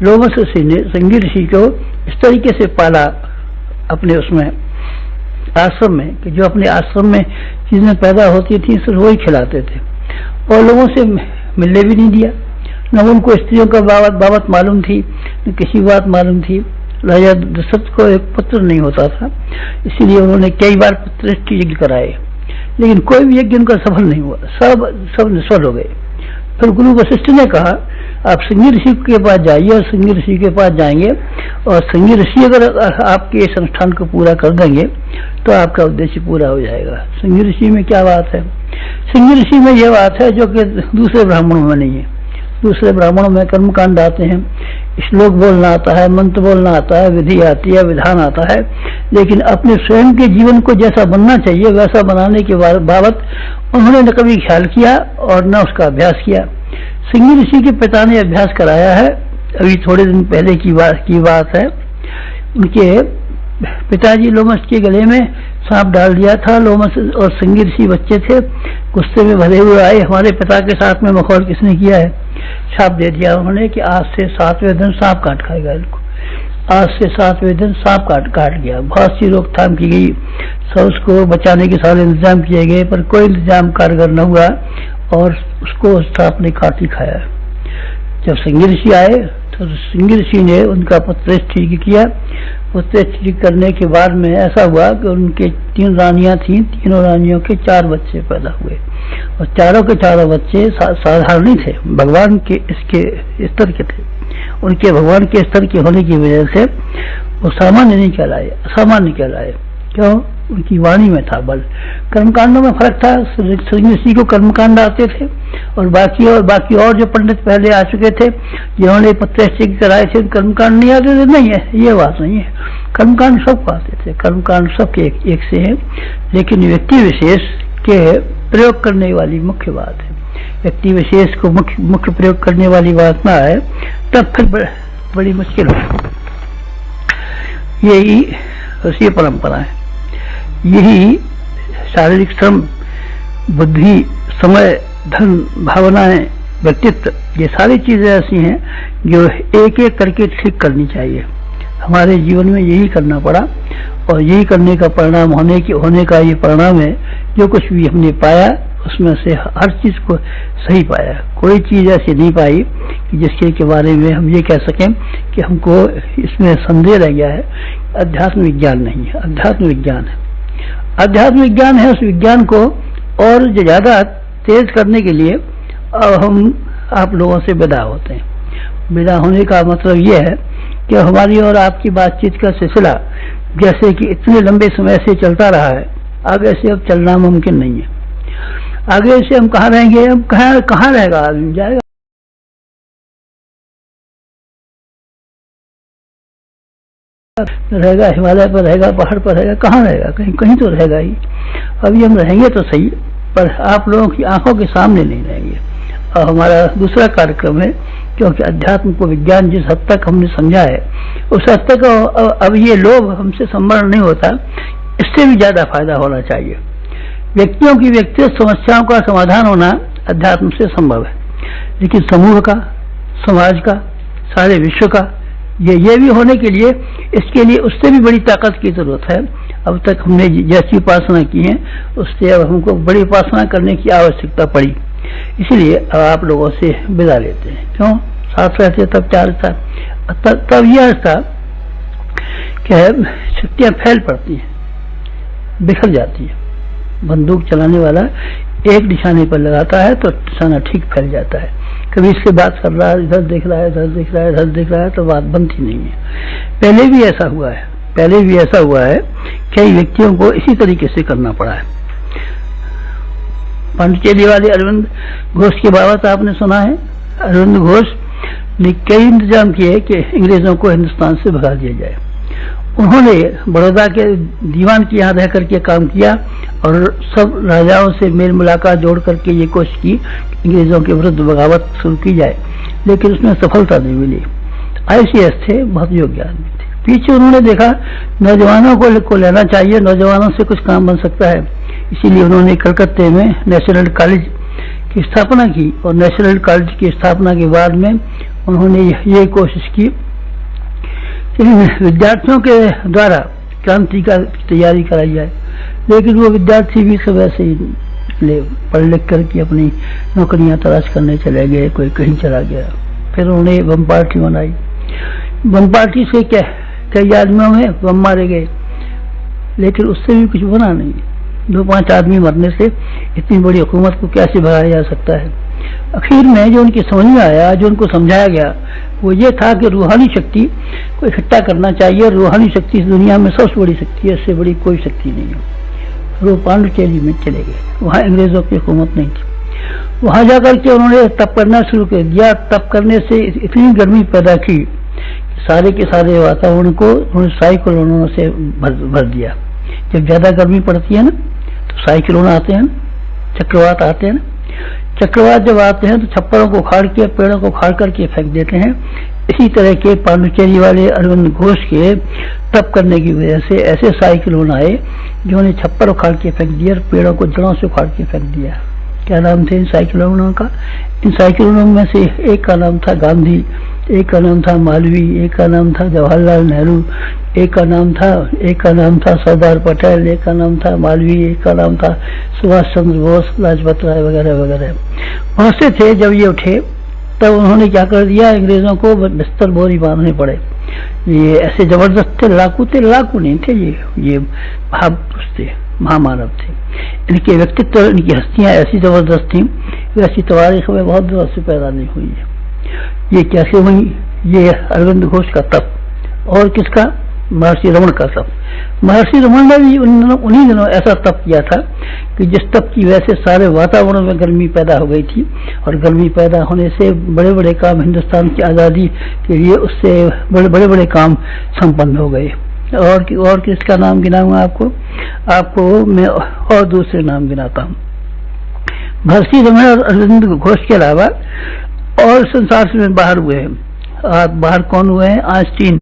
लोमस ऋषि ने संगी ऋषि को इस तरीके से पाला अपने उसमें आश्रम में कि जो अपने आश्रम में चीजें पैदा होती थी सिर्फ वही खिलाते थे और लोगों से मिलने भी नहीं दिया। न उनको स्त्रियों का बाबत मालूम थी, न किसी बात मालूम थी। राजा दशरथ को एक पुत्र नहीं होता था, इसीलिए उन्होंने कई बार पुत्र यज्ञ कराए, लेकिन कोई भी यज्ञ उनका सफल नहीं हुआ, सब निष्फल हो गए। फिर गुरु वशिष्ठ ने कहा आप संगी ऋषि के पास जाइए, और संगी ऋषि के पास जाएंगे और संगी ऋषि अगर आपके इस अनुष्ठान को पूरा कर देंगे तो आपका उद्देश्य पूरा हो जाएगा। संगी ऋषि में क्या बात है? संगी ऋषि में यह बात है जो कि दूसरे ब्राह्मणों में नहीं है। दूसरे ब्राह्मणों में कर्मकांड आते हैं, श्लोक बोलना आता है, मंत्र बोलना आता है, विधि आती है, विधान आता है, लेकिन अपने स्वयं के जीवन को जैसा बनना चाहिए वैसा बनाने के बाबत उन्होंने न कभी ख्याल किया और न उसका अभ्यास किया। संगी ऋषि के पिता ने अभ्यास कराया है, अभी थोड़े दिन पहले की बात है। उनके पिताजी लोमस के गले में सांप डाल दिया था। लोमस और संगी ऋषि बच्चे थे, गुस्से में भरे हुए आए, हमारे पिता के साथ में मखौल किसने किया है? शाप दे दिया उन्होंने कि आज से 7वें दिन सांप काट खाएगा इनको। आज से 7वें दिन सांप काट गया। बहुत सी रोकथाम की गई, सब उसको बचाने के सारे इंतजाम किए गए, पर कोई इंतजाम कारगर न हुआ और उसको सांप ने काट ही खाया। जब संगी ऋषि आए तो संगी ऋषि ने उनका पुत्र ठीक किया। पुत्र ठीक करने के बाद में ऐसा हुआ कि उनके 3 रानियां थीं, तीनों रानियों के 4 बच्चे पैदा हुए और चारों के चारों बच्चे साधारण नहीं थे, भगवान के इसके स्तर के थे। उनके भगवान के स्तर के होने की वजह से वो सामान्य नहीं कहलाए, असामान्य कहलाए। क्यों? उनकी वाणी में था बल। कर्मकांडों में फर्क था। संगी ऋषि को कर्मकांड आते थे और बाकी और जो पंडित पहले आ चुके थे जिन्होंने पत्र कराए थे कर्मकांड नहीं आते थे। नहीं है, ये बात नहीं है, कर्मकांड सबको आते थे, कर्मकांड सबके एक से है, लेकिन व्यक्ति विशेष के प्रयोग करने वाली मुख्य बात है। व्यक्ति विशेष को मुख्य प्रयोग करने वाली बात ना है तब फिर बड़ी मुश्किल हो। यही ऋषि परंपरा है। यही शारीरिक श्रम, बुद्धि, समय, धन, भावनाएं, व्यक्तित्व, ये सारी चीजें ऐसी हैं जो एक एक करके ठीक करनी चाहिए। हमारे जीवन में यही करना पड़ा और यही करने का परिणाम होने का ये परिणाम है। जो कुछ भी हमने पाया उसमें से हर चीज को सही पाया। कोई चीज ऐसी नहीं पाई कि जिसके के बारे में हम ये कह सकें कि हमको इसमें संदेह रह गया है। अध्यात्म विज्ञान नहीं है, अध्यात्म विज्ञान है। अध्यात्म विज्ञान है। उस विज्ञान को और ज्यादा तेज करने के लिए हम आप लोगों से विदा होते हैं। विदा होने का मतलब ये है कि हमारी और आपकी बातचीत का सिलसिला जैसे कि इतने लंबे समय से चलता रहा है, आगे से अब चलना मुमकिन नहीं है। आगे से हम कहाँ रहेंगे? हम कहाँ रहेगा आदमी? जाएगा रहेगा हिमालय पर, रहेगा पहाड़ पर, रहेगा कहाँ रहेगा? कहीं तो रहेगा ही। अभी हम रहेंगे तो सही, पर आप लोगों की आंखों के सामने नहीं रहेंगे। और हमारा दूसरा कार्यक्रम है, क्योंकि अध्यात्म को विज्ञान जिस हद तक हमने समझा है उस हद तक अब ये लोभ हमसे संवरण नहीं होता, इससे भी ज्यादा फायदा होना चाहिए। व्यक्तियों की व्यक्तिगत समस्याओं का समाधान होना अध्यात्म से संभव है, लेकिन समूह का, समाज का, सारे विश्व का, ये भी होने के लिए इसके लिए उससे भी बड़ी ताकत की जरूरत है। अब तक हमने जैसी उपासना की है उससे अब हमको बड़ी उपासना करने की आवश्यकता पड़ी, इसलिए अब आप लोगों से विदा लेते हैं। क्यों? साथ रहते तब क्या था? तब यह था कि शक्तियां फैल पड़ती हैं, बिखर जाती है। बंदूक चलाने वाला एक निशाने पर लगाता है तो निशाना ठीक फैल जाता है। कभी इससे बात कर रहा है, इधर देख रहा है, इधर देख रहा है, इधर देख रहा है, तो बात बनती नहीं है। पहले भी ऐसा हुआ है, कई व्यक्तियों को इसी तरीके से करना पड़ा है। पांडिचेरी वाले अरविंद घोष की बात आपने सुना है। अरविंद घोष ने कई इंतजाम किए कि अंग्रेजों को हिंदुस्तान से भगा दिया जाए। उन्होंने बड़ौदा के दीवान के यहाँ रह करके काम किया और सब राजाओं से मेल मुलाकात जोड़ करके ये कोशिश की अंग्रेजों के विरुद्ध बगावत शुरू की जाए, लेकिन उसमें सफलता नहीं मिली। ICS थे, बहुत योग्य आदमी थे। पीछे उन्होंने देखा नौजवानों को लेना चाहिए, नौजवानों से कुछ काम बन सकता है, इसीलिए उन्होंने कलकत्ते में नेशनल कॉलेज की स्थापना की और नेशनल कॉलेज की स्थापना के बाद में उन्होंने ये कोशिश की कि विद्यार्थियों के द्वारा क्रांति की तैयारी कराई जाए, लेकिन वो विद्यार्थी भी सब ऐसे ही पढ़ लिख करके अपनी नौकरियां तलाश करने चले गए, कोई कहीं चला गया। फिर उन्होंने बम पार्टी बनाई। बम पार्टी से कई आदमियों में बम मारे गए, लेकिन उससे भी कुछ बना नहीं। 2-5 आदमी मरने से इतनी बड़ी हुकूमत को कैसे भगाया जा सकता है। आखिर में जो उनकी समझ में आया, जो उनको समझाया गया, वो ये था कि रूहानी शक्ति को इकट्ठा करना चाहिए। रूहानी शक्ति इस दुनिया में सबसे बड़ी शक्ति है, इससे बड़ी कोई शक्ति नहीं है। वो पांडुचेरी में चले गए, वहाँ अंग्रेजों की हुकूमत नहीं थी। वहाँ जाकर के उन्होंने तप करना शुरू कर दिया। तप करने से इतनी गर्मी पैदा की, सारे के सारे वातावरण को उन्होंने साइक्लोनों से भर दिया। जब ज्यादा गर्मी पड़ती है ना, तो साइक्लोन आते हैं, चक्रवात आते हैं। चक्रवात जब आते हैं तो छप्परों को उखाड़ के, पेड़ों को उखाड़ करके फेंक देते हैं। इसी तरह के पांडुचेरी वाले अरविंद घोष के तप करने की वजह से ऐसे साइक्लोन आए जिन्होंने छप्पर उखाड़ के फेंक दिया और पेड़ों को जड़ों से उखाड़ के फेंक दिया। क्या नाम थे इन साइक्लोनों का? इन साइक्लोनों में से एक का नाम था गांधी, एक का नाम था मालवीय, एक का नाम था जवाहरलाल नेहरू, एक का नाम था सरदार पटेल, एक का नाम था मालवीय, एक का नाम था सुभाष चंद्र बोस, लाजपत राय वगैरह वगैरह। बहुत से थे। जब ये उठे तब उन्होंने क्या कर दिया, अंग्रेजों को बिस्तर बोरी बांधने पड़े। ये ऐसे जबरदस्त थे, लाकू नहीं थे, ये महापुरुष थे, महामानव थे। इनके व्यक्तित्व, इनकी हस्तियां ऐसी जबरदस्त थी, वैसी तारीख में बहुत दिनों से पैदा नहीं हुई है। ये कैसे हुई? ये अरविंद घोष का तप, और किसका? महर्षि रमन का तप। महर्षि रमन ने भी उन्हीं दिनों ऐसा तप किया था कि जिस तप की वजह से सारे वातावरण में गर्मी पैदा हो गई थी, और गर्मी पैदा होने से बड़े बड़े काम हिंदुस्तान की आज़ादी के लिए उससे बड़े बड़े काम संपन्न हो गए। और किसका नाम गिनाऊंगा आपको मैं और दूसरे नाम गिनाता हूँ। महर्षि रमन और अरविंद घोष के अलावा और संसार से बाहर हुए हैं। बाहर कौन हुए हैं? आइंस्टीन।